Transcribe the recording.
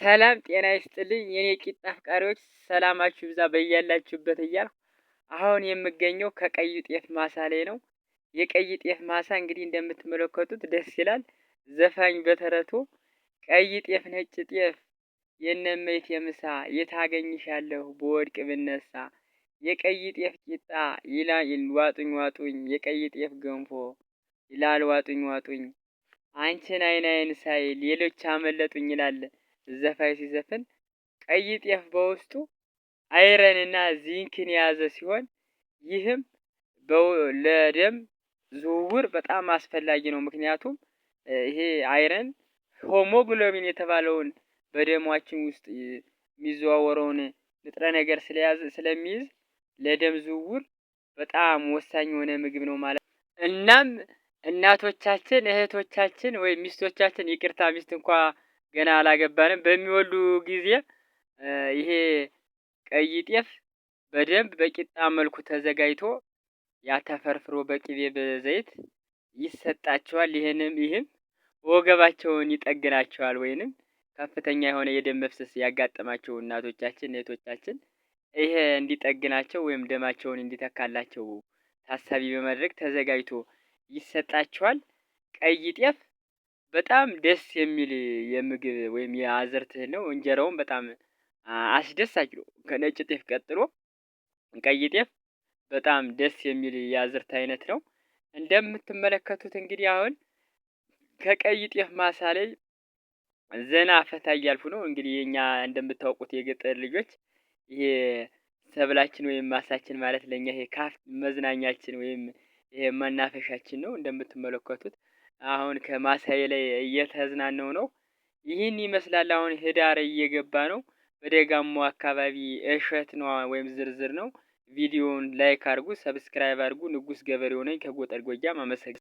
ሰላም ጤና ይስጥልኝ የኔ ቂጣ አፍቃሪዎች ሰላማችሁ ይብዛ በያላችሁበት እያልኩ አሁን የምገኘው ከቀይ ጤፍ ማሳ ላይ ነው። የቀይ ጤፍ ማሳ እንግዲህ እንደምትመለከቱት ደስ ይላል። ዘፋኝ በተረቱ ቀይ ጤፍ ነጭ ጤፍ የነመይት የምሳ የታገኝሻለሁ በወድቅ ብነሳ የቀይ ጤፍ ቂጣ ይላል ዋጡኝ ዋጡኝ የቀይ ጤፍ ገንፎ ይላል ዋጡኝ ዋጡኝ አንቺን አይን ሳይ ሌሎች አመለጡኝ ይላል። ዘፋኝ ሲዘፍን ቀይ ጤፍ በውስጡ አይረንና ዚንክን የያዘ ሲሆን ይህም ለደም ዝውውር በጣም አስፈላጊ ነው። ምክንያቱም ይሄ አይረን ሆሞግሎቢን የተባለውን በደማችን ውስጥ የሚዘዋወረውን ንጥረ ነገር ስለሚይዝ ለደም ዝውውር በጣም ወሳኝ የሆነ ምግብ ነው ማለት ነው። እናም እናቶቻችን እህቶቻችን ወይም ሚስቶቻችን ይቅርታ ሚስት እንኳን ገና አላገባንም በሚወልዱ ጊዜ ይሄ ቀይ ጤፍ በደንብ በቂጣ መልኩ ተዘጋጅቶ ያተፈርፍሮ በቅቤ በዘይት ይሰጣቸዋል። ይህም ወገባቸውን ይጠግናቸዋል ወይንም ከፍተኛ የሆነ የደም መፍሰስ ያጋጠማቸው እናቶቻችን እህቶቻችን ይሄ እንዲጠግናቸው ወይም ደማቸውን እንዲተካላቸው ታሳቢ በማድረግ ተዘጋጅቶ ይሰጣቸዋል። ቀይ ጤፍ በጣም ደስ የሚል የምግብ ወይም የአዝርት ነው። እንጀራውም በጣም አስደሳች ነው። ከነጭ ጤፍ ቀጥሎ ቀይ ጤፍ በጣም ደስ የሚል የአዝርት አይነት ነው። እንደምትመለከቱት እንግዲህ አሁን ከቀይ ጤፍ ማሳ ላይ ዘና ፈታ እያልኩ ነው። እንግዲህ የኛ እንደምታውቁት የገጠር ልጆች ይሄ ሰብላችን ወይም ማሳችን ማለት ለኛ ይሄ ካፍ መዝናኛችን ወይም ይሄ መናፈሻችን ነው። እንደምትመለከቱት አሁን ከማሳዬ ላይ እየተዝናነው ነው። ይህን ይመስላል። አሁን ህዳር እየገባ ነው። በደጋማው አካባቢ እሸት ነው ወይም ዝርዝር ነው። ቪዲዮውን ላይክ አድርጉ፣ ሰብስክራይብ አድርጉ። ንጉስ ገበሬው ነኝ ከጎጠር ጎጃም። አመሰግናለሁ።